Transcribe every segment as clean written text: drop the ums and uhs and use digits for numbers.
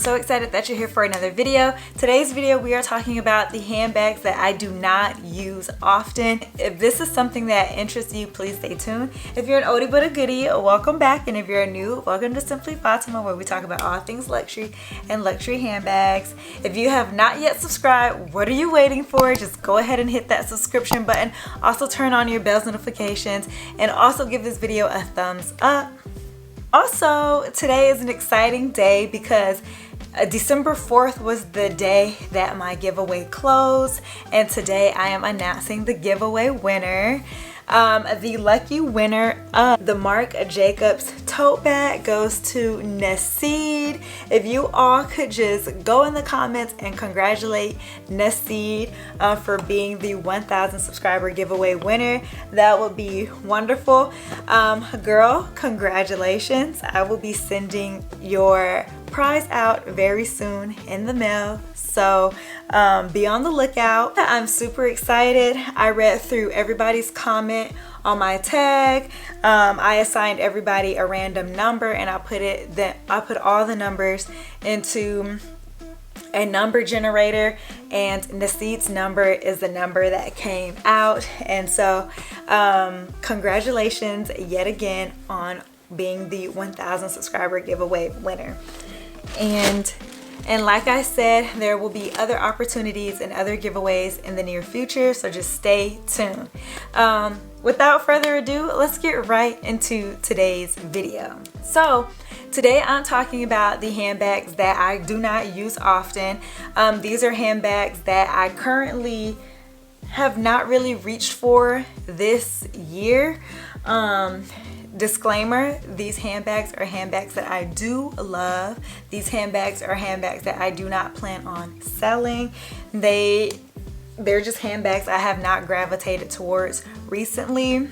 so excited that you're here for another video. Today's video we are talking about the handbags that I do not use often. If this is something that interests you, please stay tuned. If you're an oldie but a goodie, welcome back, and if you're new, welcome to Simply Fatima, where we talk about all things luxury and luxury handbags. If you have not yet subscribed, what are you waiting for? Just go ahead and hit that subscription button. Also turn on your bells notifications and also give this video a thumbs up. Also, today is an exciting day because December 4th was the day that my giveaway closed, and today I am announcing the giveaway winner. The lucky winner of the Marc Jacobs tote bag goes to Naseed. If you all could just go in the comments and congratulate Naseed for being the 1,000 subscriber giveaway winner, that would be wonderful. Girl, congratulations. I will be sending your prize out very soon in the mail, so be on the lookout. I'm super excited. I read through everybody's comment on my tag. I assigned everybody a random number, and I put all the numbers into a number generator, and Naseed's number is the number that came out. And so congratulations yet again on being the 1,000 subscriber giveaway winner. And like I said, there will be other opportunities and other giveaways in the near future, so just stay tuned. Without further ado, let's get right into today's video. So today I'm talking about the handbags that I do not use often. These are handbags that I currently have not really reached for this year. Disclaimer, these handbags are handbags that I do love. These handbags are handbags that I do not plan on selling. They're just handbags I have not gravitated towards recently.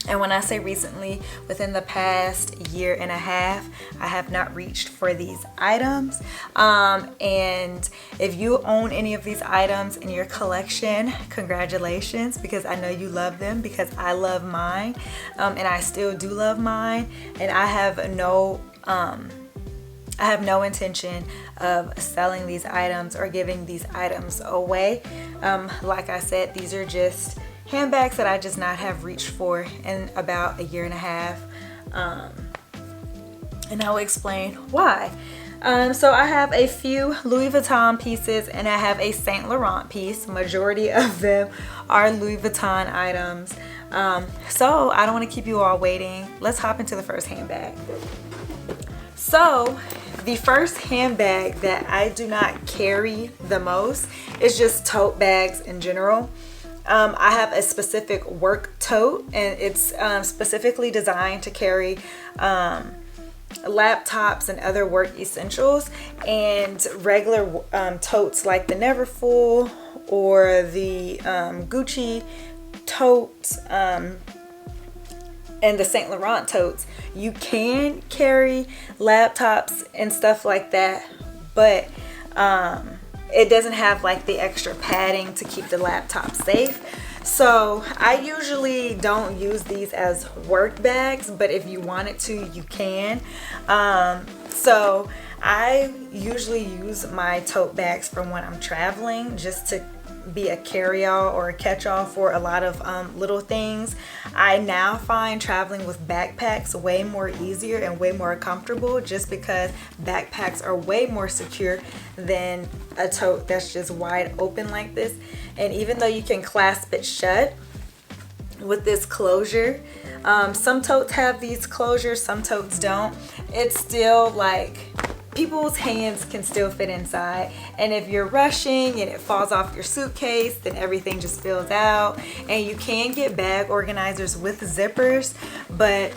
And when I say recently, within the past year and a half, I have not reached for these items. And if you own any of these items in your collection, congratulations, because I know you love them, because I love mine, and I still do love mine, and I have no intention of selling these items or giving these items away. Like I said, these are just handbags that I just not have reached for in about a year and a half, and I will explain why. So I have a few Louis Vuitton pieces and I have a Saint Laurent piece. Majority of them are Louis Vuitton items. So I don't want to keep you all waiting. Let's hop into the first handbag. So the first handbag that I do not carry the most is just tote bags in general. I have a specific work tote, and it's specifically designed to carry laptops and other work essentials, and regular totes like the Neverfull or the Gucci totes and the Saint Laurent totes. You can carry laptops and stuff like that, but it doesn't have like the extra padding to keep the laptop safe. So I usually don't use these as work bags, but if you wanted to, you can. So I usually use my tote bags for when I'm traveling, just to be a carry-all or a catch-all for a lot of little things. I now find traveling with backpacks way more easier and way more comfortable, just because backpacks are way more secure than a tote that's just wide open like this. And even though you can clasp it shut with this closure, some totes have these closures, some totes don't. It's still like people's hands can still fit inside, and if you're rushing and it falls off your suitcase, then everything just spills out. And you can get bag organizers with zippers, but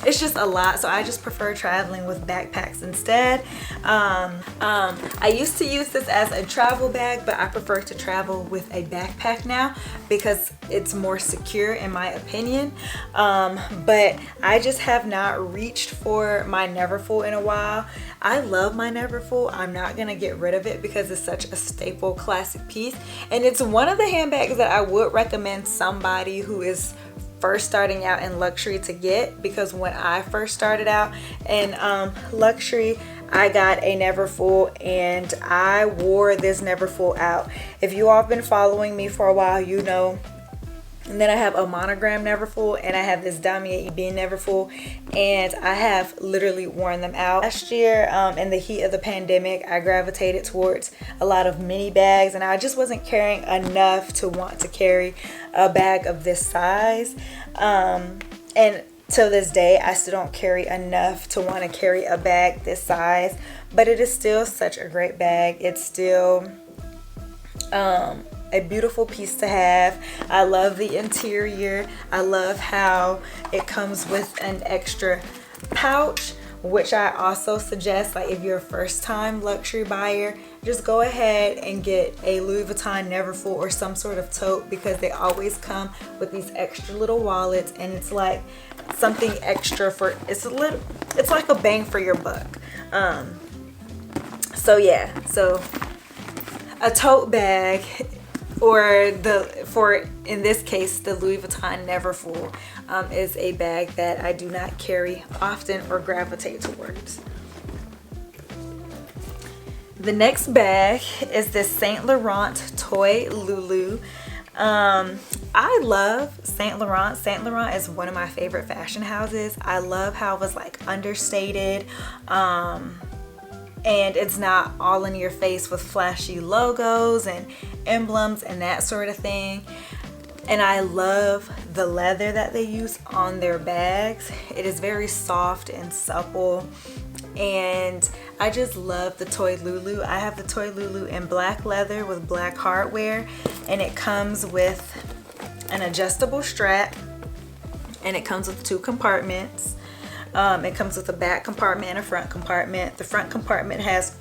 it's just a lot, so I just prefer traveling with backpacks instead. I used to use this as a travel bag, but I prefer to travel with a backpack now because it's more secure in my opinion. But I just have not reached for my Neverfull in a while. I love my Neverfull. I'm not gonna get rid of it because it's such a staple classic piece, and it's one of the handbags that I would recommend somebody who is first starting out in luxury to get, because when I first started out in luxury, I got a Neverfull, and I wore this Neverfull out. If you all have been following me for a while, you know. And then I have a monogram Neverfull, and I have this Damier Ebene Neverfull, and I have literally worn them out. Last year, in the heat of the pandemic, I gravitated towards a lot of mini bags, and I just wasn't carrying enough to want to carry a bag of this size. And till this day, I still don't carry enough to want to carry a bag this size, but it is still such a great bag. It's still a beautiful piece to have. I love the interior. I love how it comes with an extra pouch, which I also suggest, like if you're a first time luxury buyer, just go ahead and get a Louis Vuitton Neverfull or some sort of tote, because they always come with these extra little wallets, and it's like something extra for, it's like a bang for your buck. So yeah, so a tote bag, or in this case the Louis Vuitton Neverfull, is a bag that I do not carry often or gravitate towards. The next bag is this Saint Laurent Toy Lulu. I love Saint Laurent. Saint Laurent is one of my favorite fashion houses. I love how it was like understated, and it's not all in your face with flashy logos and emblems and that sort of thing. And I love the leather that they use on their bags. It is very soft and supple, and I just love the Toy Lulu. I have the Toy Lulu in black leather with black hardware, and it comes with an adjustable strap, and it comes with 2 compartments. It comes with a back compartment and a front compartment. The front compartment has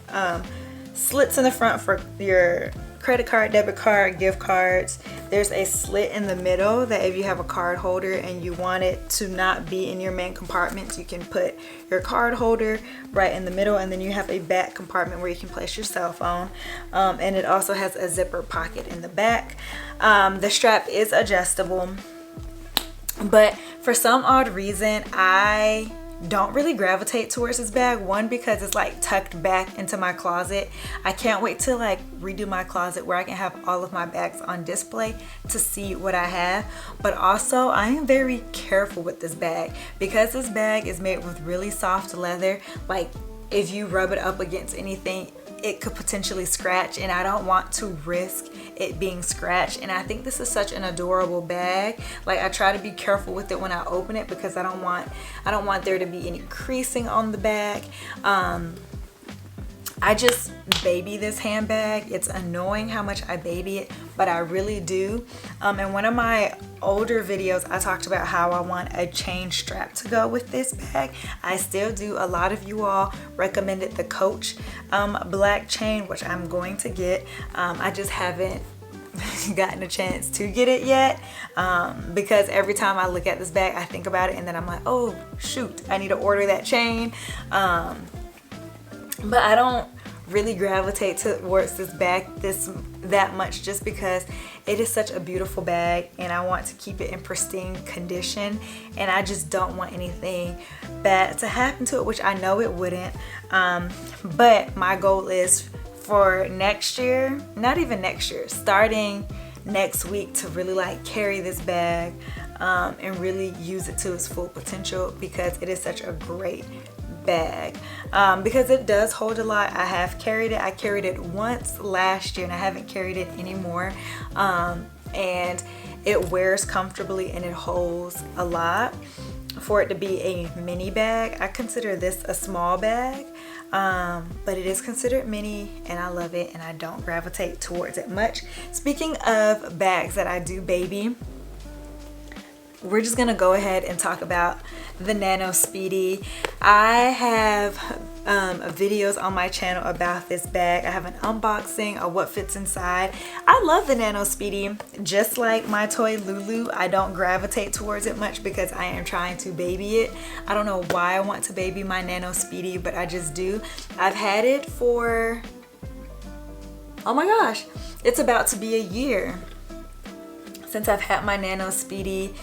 slits in the front for your credit card, debit card, gift cards. There's a slit in the middle that if you have a card holder and you want it to not be in your main compartments, you can put your card holder right in the middle, and then you have a back compartment where you can place your cell phone. And it also has a zipper pocket in the back. The strap is adjustable, but for some odd reason I don't really gravitate towards this bag. One, because it's like tucked back into my closet. I can't wait to like redo my closet where I can have all of my bags on display to see what I have. But also I am very careful with this bag, because this bag is made with really soft leather. Like if you rub it up against anything, it could potentially scratch, and I don't want to risk it being scratched. And I think this is such an adorable bag. Like I try to be careful with it when I open it, because I don't want there to be any creasing on the bag. I just baby this handbag. It's annoying how much I baby it, but I really do. In one of my older videos, I talked about how I want a chain strap to go with this bag. I still do. A lot of you all recommended the Coach black chain, which I'm going to get. I just haven't gotten a chance to get it yet, because every time I look at this bag I think about it, and then I'm like, oh shoot, I need to order that chain. But I don't really gravitate towards this bag that much, just because it is such a beautiful bag and I want to keep it in pristine condition, and I just don't want anything bad to happen to it, which I know it wouldn't. But my goal is for next year, not even next year, starting next week, to really like carry this bag and really use it to its full potential, because it is such a great bag, because it does hold a lot. I have carried it. I carried it once last year and I haven't carried it anymore, and it wears comfortably and it holds a lot. For it to be a mini bag, I consider this a small bag, but it is considered mini, and I love it and I don't gravitate towards it much. Speaking of bags that I do baby, we're just gonna go ahead and talk about the Nano Speedy. I have videos on my channel about this bag. I have an unboxing of what fits inside. I love the Nano Speedy. Just like my Toy Lulu, I don't gravitate towards it much because I am trying to baby it. I don't know why I want to baby my Nano Speedy, but I just do. I've had it for, oh my gosh, it's about to be a year since I've had my Nano Speedy.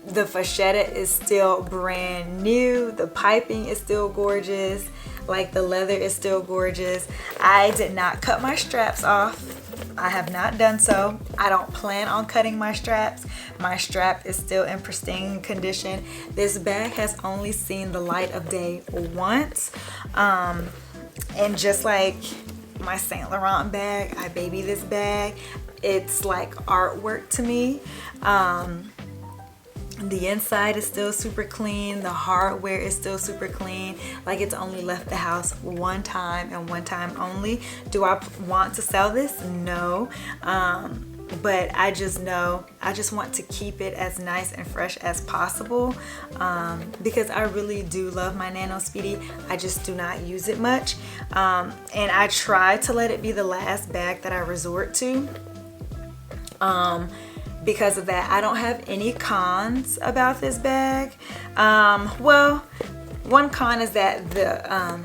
The fachetta is still brand new. The piping is still gorgeous. Like the leather is still gorgeous. I did not cut my straps off. I have not done so. I don't plan on cutting my straps. My strap is still in pristine condition. This bag has only seen the light of day once. And just like my Saint Laurent bag, I baby this bag. It's like artwork to me. The inside is still super clean. The hardware is still super clean. Like it's only left the house one time and one time only. Do I want to sell this? No. But I just know I just want to keep it as nice and fresh as possible, because I really do love my Nano Speedy. I just do not use it much, and I try to let it be the last bag that I resort to. Because of that, I don't have any cons about this bag. Well, one con is that the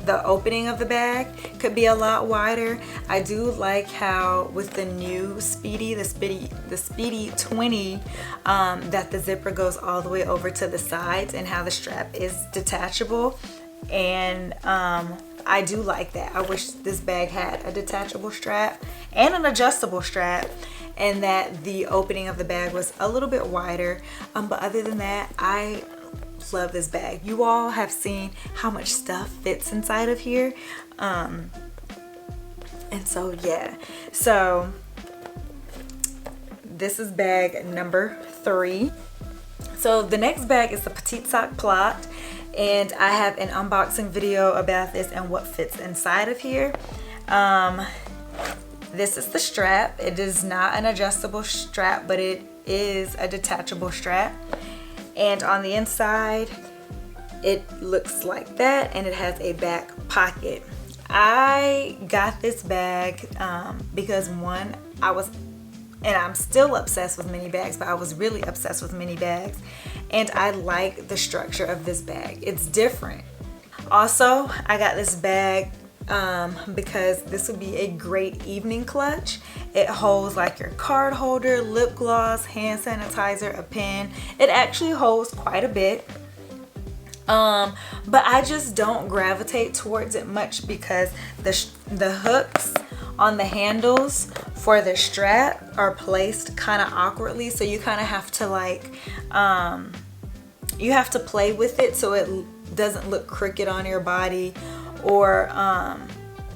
the opening of the bag could be a lot wider. I do like how with the new Speedy, the Speedy 20, that the zipper goes all the way over to the sides and how the strap is detachable. And I do like that. I wish this bag had a detachable strap and an adjustable strap, and that the opening of the bag was a little bit wider. But other than that, I love this bag. You all have seen how much stuff fits inside of here. And so yeah. So this is bag number 3. So the next bag is the Petite Sac Plot. And I have an unboxing video about this and what fits inside of here. This is the strap. It is not an adjustable strap, but it is a detachable strap. And on the inside, it looks like that, and it has a back pocket. I got this bag because one, and I'm still obsessed with mini bags, but I was really obsessed with mini bags, and I like the structure of this bag. It's different. Also, I got this bag because this would be a great evening clutch. It holds like your card holder, lip gloss, hand sanitizer, a pen. It actually holds quite a bit. But I just don't gravitate towards it much because the hooks on the handles for the strap are placed kind of awkwardly, so you kind of have to like you have to play with it so it doesn't look crooked on your body, or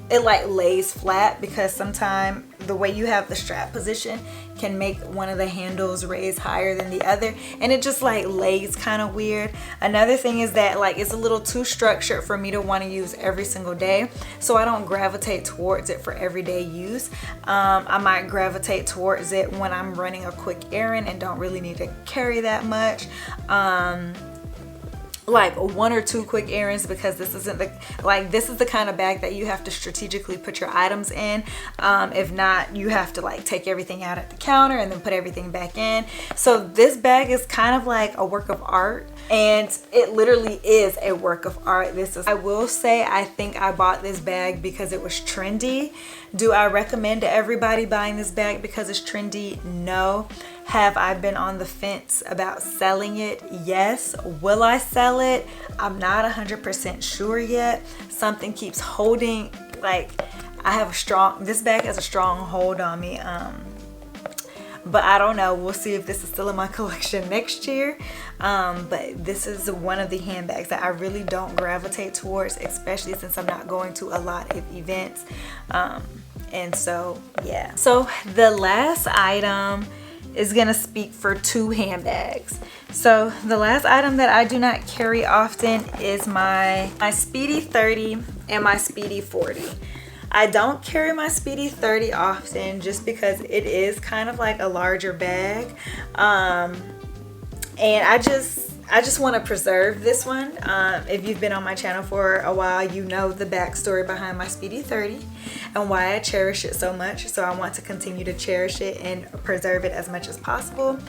it like lays flat, because sometimes the way you have the strap position can make one of the handles raise higher than the other, and it just like lays kind of weird. Another thing is that like it's a little too structured for me to want to use every single day, so I don't gravitate towards it for everyday use. I might gravitate towards it when I'm running a quick errand and don't really need to carry that much. Like 1 or 2 quick errands, because this isn't this is the kind of bag that you have to strategically put your items in. If not, you have to like take everything out at the counter and then put everything back in. So this bag is kind of like a work of art, and it literally is a work of art. I will say, I think I bought this bag because it was trendy. Do I recommend to everybody buying this bag because it's trendy? No. Have I been on the fence about selling it? Yes. Will I sell it? I'm not 100% sure yet. Something keeps holding, like this bag has a strong hold on me. But I don't know. We'll see if this is still in my collection next year. But this is one of the handbags that I really don't gravitate towards, especially since I'm not going to a lot of events. And so, yeah. So the last item is gonna speak for 2 handbags. So the last item that I do not carry often is my Speedy 30 and my Speedy 40. I don't carry my Speedy 30 often just because it is kind of like a larger bag. And I just want to preserve this one. If you've been on my channel for a while, you know the backstory behind my Speedy 30 and why I cherish it so much. So I want to continue to cherish it and preserve it as much as possible.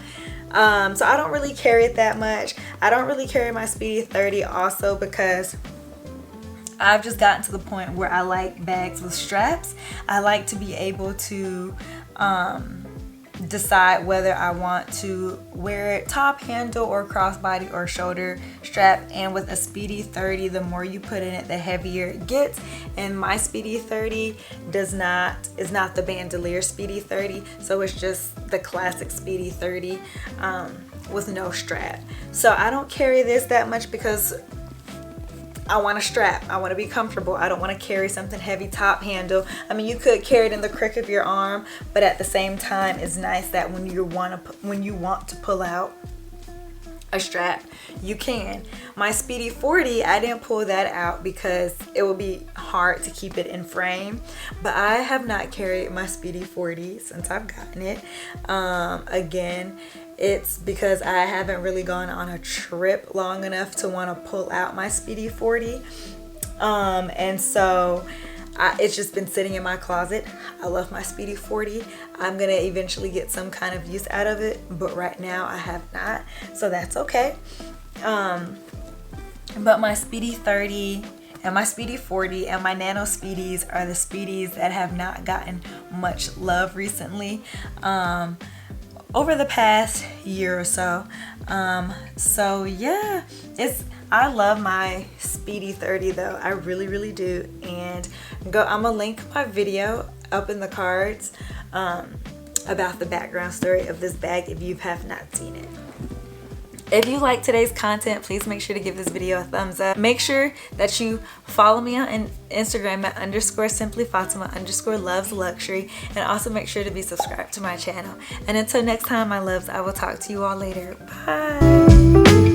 So I don't really carry it that much. I don't really carry my Speedy 30 also because I've just gotten to the point where I like bags with straps. I like to be able to decide whether I want to wear it top handle or crossbody or shoulder strap. And with a Speedy 30, the more you put in it, the heavier it gets. And my Speedy 30 is not the bandolier Speedy 30, so it's just the classic Speedy 30 with no strap. So I don't carry this that much because I want a strap. I want to be comfortable. I don't want to carry something heavy top handle. I mean, you could carry it in the crook of your arm, but at the same time, it's nice that when you want to pull out a strap, you can. My Speedy 40, I didn't pull that out because it would be hard to keep it in frame, but I have not carried my Speedy 40 since I've gotten it. Again, it's because I haven't really gone on a trip long enough to want to pull out my Speedy 40. And so it's just been sitting in my closet. I love my Speedy 40. I'm gonna eventually get some kind of use out of it, but right now I have not, so that's okay. But my Speedy 30 and my Speedy 40 and my Nano Speedies are the Speedies that have not gotten much love recently. Over the past year or so. So yeah, I love my Speedy 30 though. I really do. And I'm gonna link my video up in the cards about the background story of this bag if you have not seen it. If you like today's content, please make sure to give this video a thumbs up. Make sure that you follow me on Instagram at _simplyfatima_loves luxury, and also make sure to be subscribed to my channel. And until next time, my loves, I will talk to you all later. Bye.